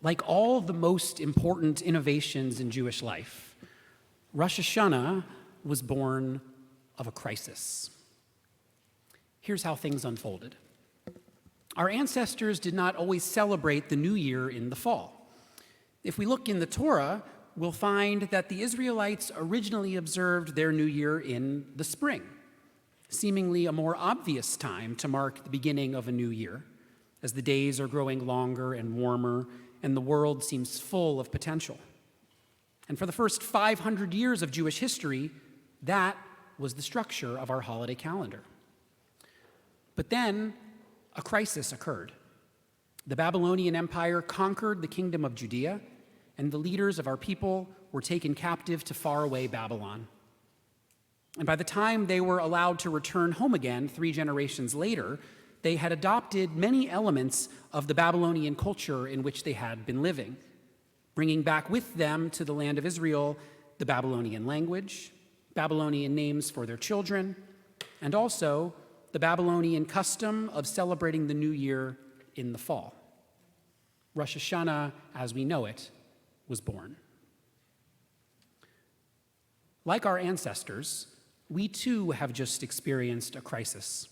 Like all the most important innovations in Jewish life, Rosh Hashanah was born of a crisis. Here's how things unfolded. Our ancestors did not always celebrate the new year in the fall. If we look in the Torah, we'll find that the Israelites originally observed their new year in the spring, seemingly a more obvious time to mark the beginning of a new year, as the days are growing longer and warmer and the world seems full of potential. And for the first 500 years of Jewish history, that was the structure of our holiday calendar. But then a crisis occurred. The Babylonian Empire conquered the kingdom of Judea, and the leaders of our people were taken captive to faraway Babylon. And by the time they were allowed to return home again 3 generations later, they had adopted many elements of the Babylonian culture in which they had been living, bringing back with them to the land of Israel the Babylonian language, Babylonian names for their children, and also the Babylonian custom of celebrating the new year in the fall. Rosh Hashanah, as we know it, was born. Like our ancestors, we too have just experienced a crisis,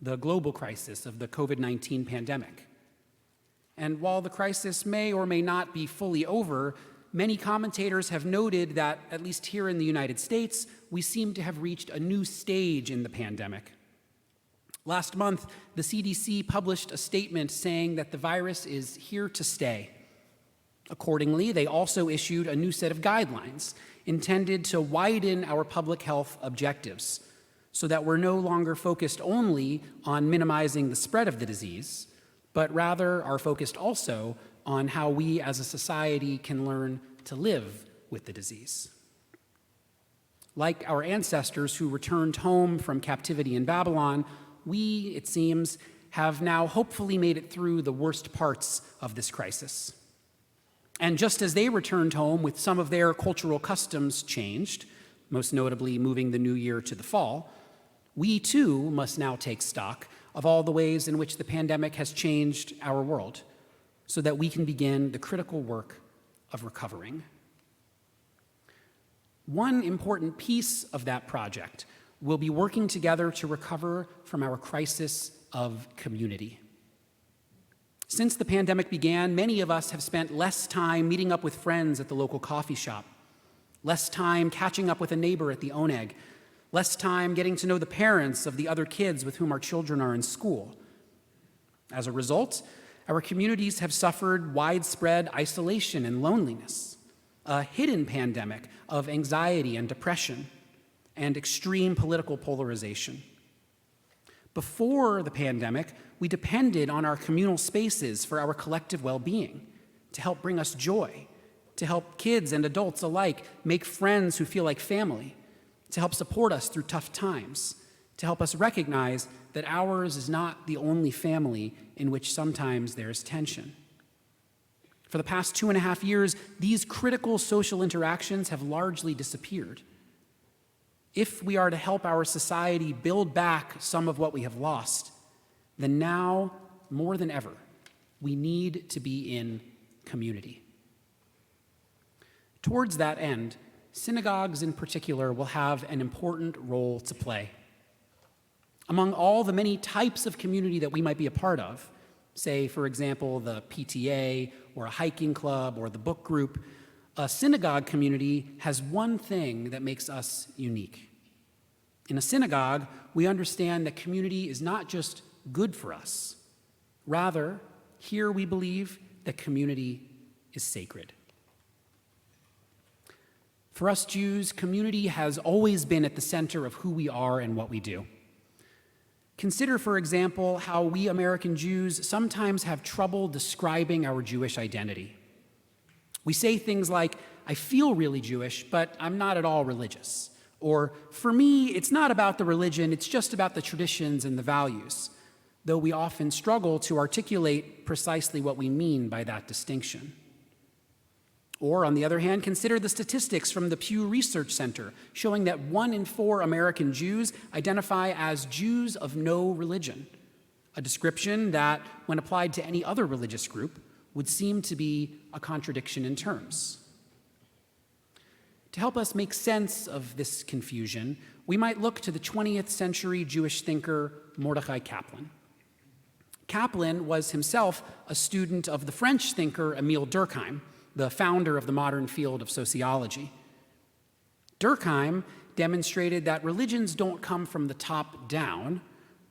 the global crisis of the COVID-19 pandemic. And while the crisis may or may not be fully over, many commentators have noted that, at least here in the United States, we seem to have reached a new stage in the pandemic. Last month, the CDC published a statement saying that the virus is here to stay. Accordingly, they also issued a new set of guidelines intended to widen our public health objectives so that we're no longer focused only on minimizing the spread of the disease, but rather are focused also on how we as a society can learn to live with the disease. Like our ancestors who returned home from captivity in Babylon, we, it seems, have now hopefully made it through the worst parts of this crisis. And just as they returned home with some of their cultural customs changed, most notably moving the new year to the fall, we too must now take stock of all the ways in which the pandemic has changed our world so that we can begin the critical work of recovering. One important piece of that project will be working together to recover from our crisis of community. Since the pandemic began, many of us have spent less time meeting up with friends at the local coffee shop, less time catching up with a neighbor at the Oneg, less time getting to know the parents of the other kids with whom our children are in school. As a result, our communities have suffered widespread isolation and loneliness, a hidden pandemic of anxiety and depression, and extreme political polarization. Before the pandemic, we depended on our communal spaces for our collective well-being, to help bring us joy, to help kids and adults alike make friends who feel like family, to help support us through tough times, to help us recognize that ours is not the only family in which sometimes there's tension. For the past 2.5 years, these critical social interactions have largely disappeared. If we are to help our society build back some of what we have lost, then now, more than ever, we need to be in community. Towards that end, synagogues in particular will have an important role to play. Among all the many types of community that we might be a part of, say, for example, the PTA or a hiking club or the book group, a synagogue community has one thing that makes us unique. In a synagogue, we understand that community is not just good for us. Rather, here we believe that community is sacred. For us Jews, community has always been at the center of who we are and what we do. Consider, for example, how we American Jews sometimes have trouble describing our Jewish identity. We say things like, I feel really Jewish, but I'm not at all religious. Or, for me, it's not about the religion, it's just about the traditions and the values, though we often struggle to articulate precisely what we mean by that distinction. Or, on the other hand, consider the statistics from the Pew Research Center showing that 1 in 4 American Jews identify as Jews of no religion, a description that, when applied to any other religious group, would seem to be a contradiction in terms. To help us make sense of this confusion, we might look to the 20th century Jewish thinker Mordechai Kaplan. Kaplan was himself a student of the French thinker Émile Durkheim, the founder of the modern field of sociology. Durkheim demonstrated that religions don't come from the top down,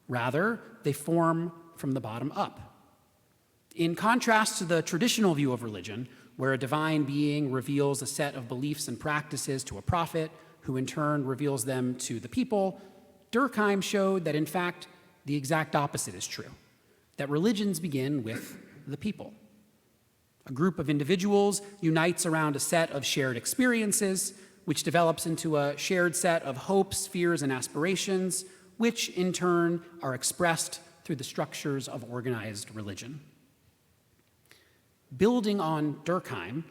rather, they form from the bottom up. In contrast to the traditional view of religion, where a divine being reveals a set of beliefs and practices to a prophet, who in turn reveals them to the people, Durkheim showed that, in fact, the exact opposite is true, that religions begin with the people. A group of individuals unites around a set of shared experiences, which develops into a shared set of hopes, fears, and aspirations, which in turn are expressed through the structures of organized religion. Building on Durkheim,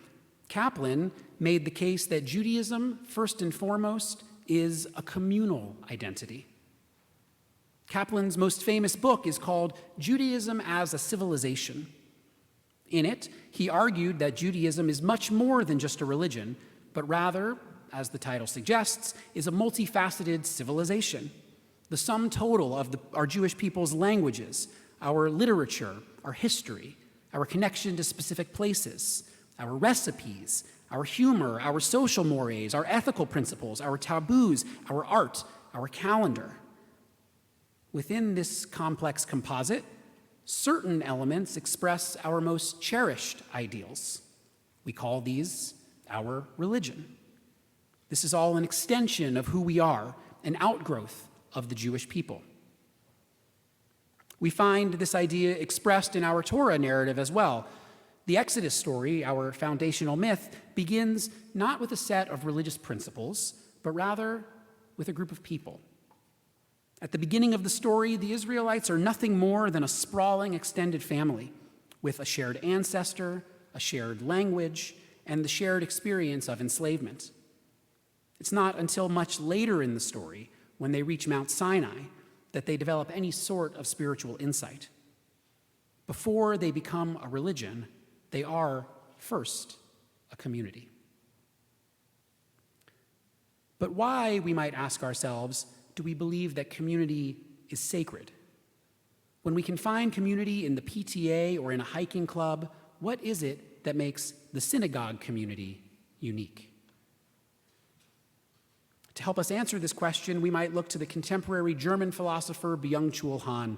Kaplan made the case that Judaism, first and foremost, is a communal identity. Kaplan's most famous book is called Judaism as a Civilization. In it, he argued that Judaism is much more than just a religion, but rather, as the title suggests, is a multifaceted civilization, the sum total of our Jewish people's languages, our literature, our history, our connection to specific places, our recipes, our humor, our social mores, our ethical principles, our taboos, our art, our calendar. Within this complex composite, certain elements express our most cherished ideals. We call these our religion. This is all an extension of who we are, an outgrowth of the Jewish people. We find this idea expressed in our Torah narrative as well. The Exodus story, our foundational myth, begins not with a set of religious principles, but rather with a group of people. At the beginning of the story, the Israelites are nothing more than a sprawling extended family with a shared ancestor, a shared language, and the shared experience of enslavement. It's not until much later in the story, when they reach Mount Sinai, that they develop any sort of spiritual insight. Before they become a religion, they are first a community. But why, we might ask ourselves, do we believe that community is sacred? When we can find community in the PTA or in a hiking club, what is it that makes the synagogue community unique? To help us answer this question, we might look to the contemporary German philosopher Byung-Chul Han.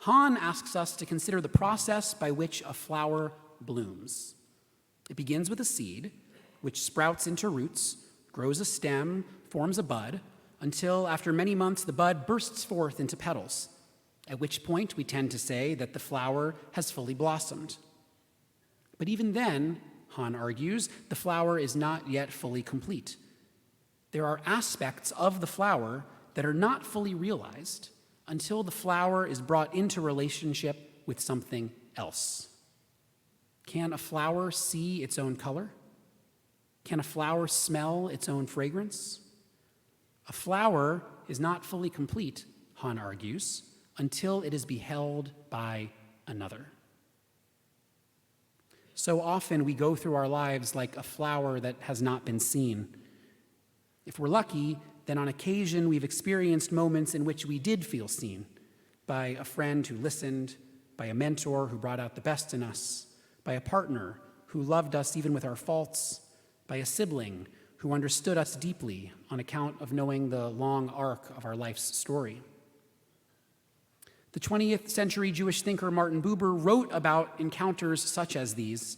Han asks us to consider the process by which a flower blooms. It begins with a seed, which sprouts into roots, grows a stem, forms a bud, until after many months the bud bursts forth into petals, at which point we tend to say that the flower has fully blossomed. But even then, Han argues, the flower is not yet fully complete. There are aspects of the flower that are not fully realized until the flower is brought into relationship with something else. Can a flower see its own color? Can a flower smell its own fragrance? A flower is not fully complete, Han argues, until it is beheld by another. So often we go through our lives like a flower that has not been seen. If we're lucky, then on occasion we've experienced moments in which we did feel seen by a friend who listened, by a mentor who brought out the best in us, by a partner who loved us even with our faults, by a sibling who understood us deeply on account of knowing the long arc of our life's story. The 20th century Jewish thinker Martin Buber wrote about encounters such as these.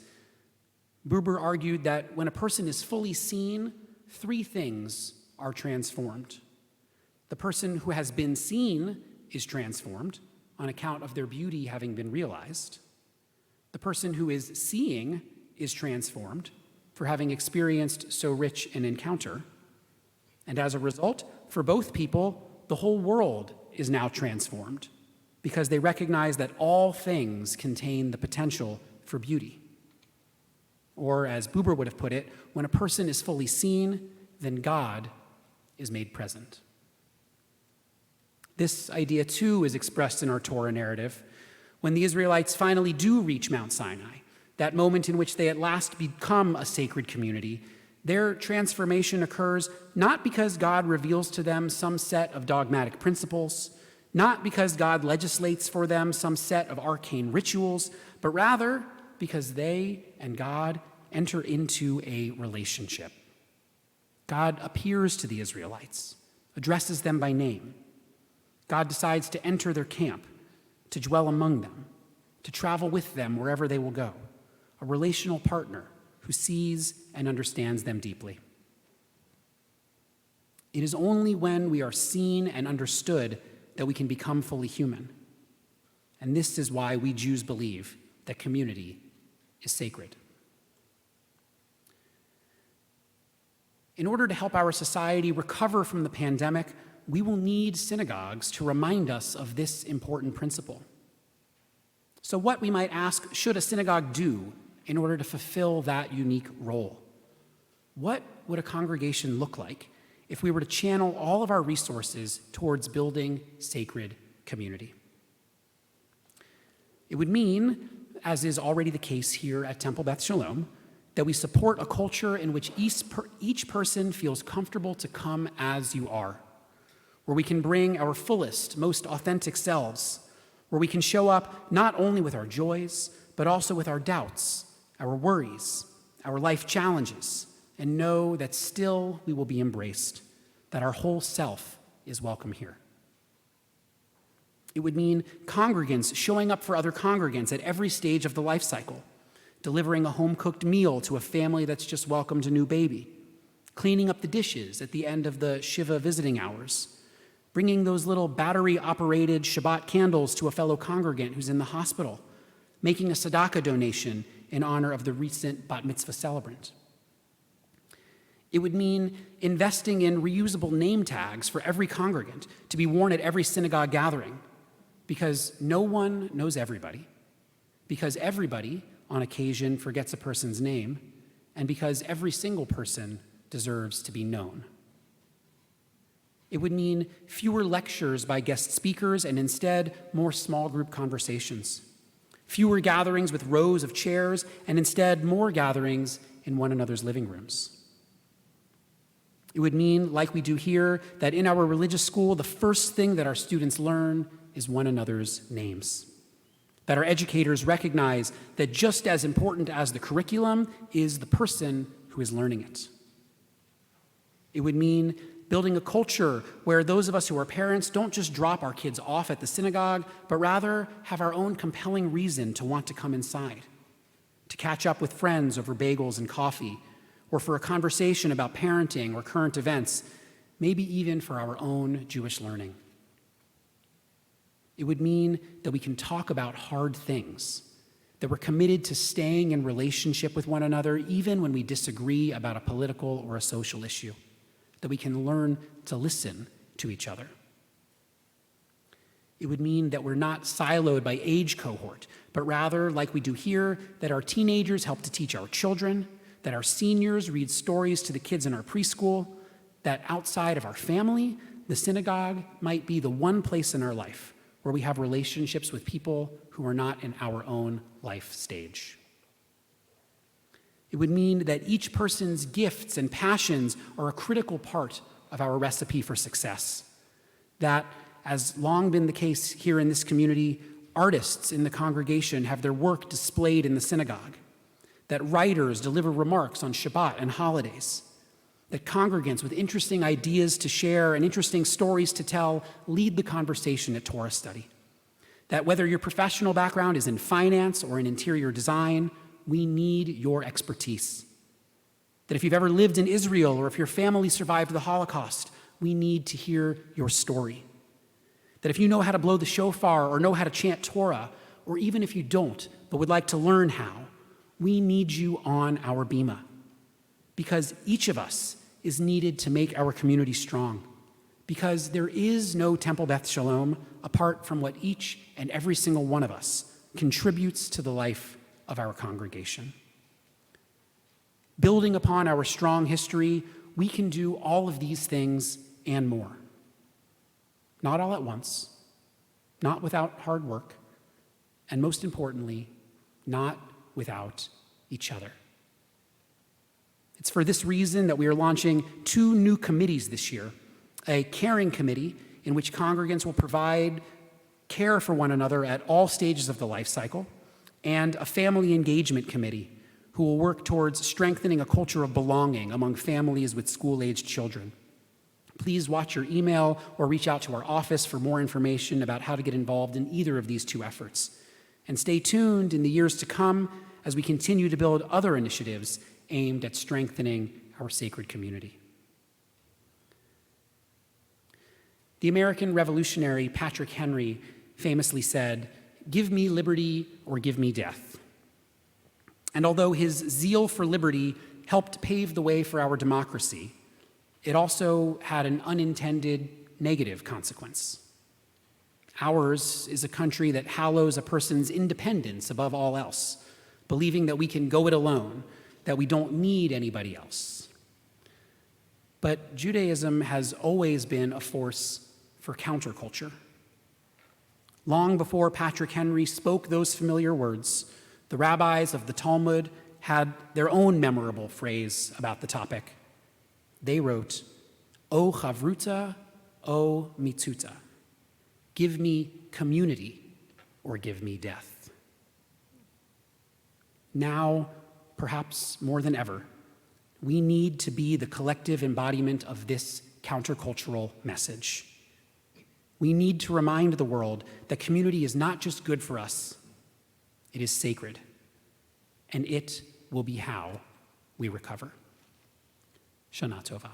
Buber argued that when a person is fully seen, three things are transformed. The person who has been seen is transformed on account of their beauty having been realized. The person who is seeing is transformed for having experienced so rich an encounter. And as a result, for both people, the whole world is now transformed because they recognize that all things contain the potential for beauty. Or, as Buber would have put it, when a person is fully seen, then God is made present. This idea, too, is expressed in our Torah narrative. when the Israelites finally do reach Mount Sinai, that moment in which they at last become a sacred community, their transformation occurs not because God reveals to them some set of dogmatic principles, not because God legislates for them some set of arcane rituals, but rather because they and God enter into a relationship. God appears to the Israelites, addresses them by name. God decides to enter their camp, to dwell among them, to travel with them wherever they will go, a relational partner who sees and understands them deeply. It is only when we are seen and understood that we can become fully human. And this is why we Jews believe that community is sacred. In order to help our society recover from the pandemic, we will need synagogues to remind us of this important principle. So what, we might ask, should a synagogue do in order to fulfill that unique role? What would a congregation look like if we were to channel all of our resources towards building sacred community? It would mean, as is already the case here at Temple Beth Shalom, that we support a culture in which each person feels comfortable to come as you are, where we can bring our fullest, most authentic selves, where we can show up not only with our joys, but also with our doubts, our worries, our life challenges, and know that still we will be embraced, that our whole self is welcome here. It would mean congregants showing up for other congregants at every stage of the life cycle, delivering a home-cooked meal to a family that's just welcomed a new baby, cleaning up the dishes at the end of the Shiva visiting hours, bringing those little battery-operated Shabbat candles to a fellow congregant who's in the hospital, making a tzedakah donation in honor of the recent bat mitzvah celebrant. It would mean investing in reusable name tags for every congregant to be worn at every synagogue gathering, because no one knows everybody, because everybody on occasion forgets a person's name, and because every single person deserves to be known. It would mean fewer lectures by guest speakers and instead more small group conversations, fewer gatherings with rows of chairs and instead more gatherings in one another's living rooms. It would mean, like we do here, that in our religious school, the first thing that our students learn is one another's names. That our educators recognize that just as important as the curriculum is the person who is learning it. It would mean building a culture where those of us who are parents don't just drop our kids off at the synagogue, but rather have our own compelling reason to want to come inside, to catch up with friends over bagels and coffee, or for a conversation about parenting or current events, maybe even for our own Jewish learning. It would mean that we can talk about hard things, that we're committed to staying in relationship with one another even when we disagree about a political or a social issue, that we can learn to listen to each other. It would mean that we're not siloed by age cohort, but rather, like we do here, that our teenagers help to teach our children, that our seniors read stories to the kids in our preschool, that outside of our family, the synagogue might be the one place in our life where we have relationships with people who are not in our own life stage. It would mean that each person's gifts and passions are a critical part of our recipe for success. That, as long been the case here in this community, artists in the congregation have their work displayed in the synagogue. That writers deliver remarks on Shabbat and holidays. That congregants with interesting ideas to share and interesting stories to tell lead the conversation at Torah study. That whether your professional background is in finance or in interior design, we need your expertise. That if you've ever lived in Israel or if your family survived the Holocaust, we need to hear your story. That if you know how to blow the shofar or know how to chant Torah, or even if you don't but would like to learn how, we need you on our bima. Because each of us is needed to make our community strong. Because there is no Temple Beth Shalom apart from what each and every single one of us contributes to the life of our congregation. Building upon our strong history, we can do all of these things and more. Not all at once, not without hard work, and most importantly, not without each other. It's for this reason that we are launching 2 new committees this year: a caring committee in which congregants will provide care for one another at all stages of the life cycle, and a family engagement committee who will work towards strengthening a culture of belonging among families with school-aged children. Please watch your email or reach out to our office for more information about how to get involved in either of these 2 efforts. And stay tuned in the years to come as we continue to build other initiatives aimed at strengthening our sacred community. The American revolutionary Patrick Henry famously said, "Give me liberty or give me death." And although his zeal for liberty helped pave the way for our democracy, it also had an unintended negative consequence. Ours is a country that hallows a person's independence above all else, believing that we can go it alone, that we don't need anybody else. But Judaism has always been a force for counterculture. Long before Patrick Henry spoke those familiar words, the rabbis of the Talmud had their own memorable phrase about the topic. They wrote, "O chavruta, O mitzuta." Give me community or give me death. Now, perhaps more than ever, we need to be the collective embodiment of this countercultural message. We need to remind the world that community is not just good for us, it is sacred, and it will be how we recover. Shana Tova.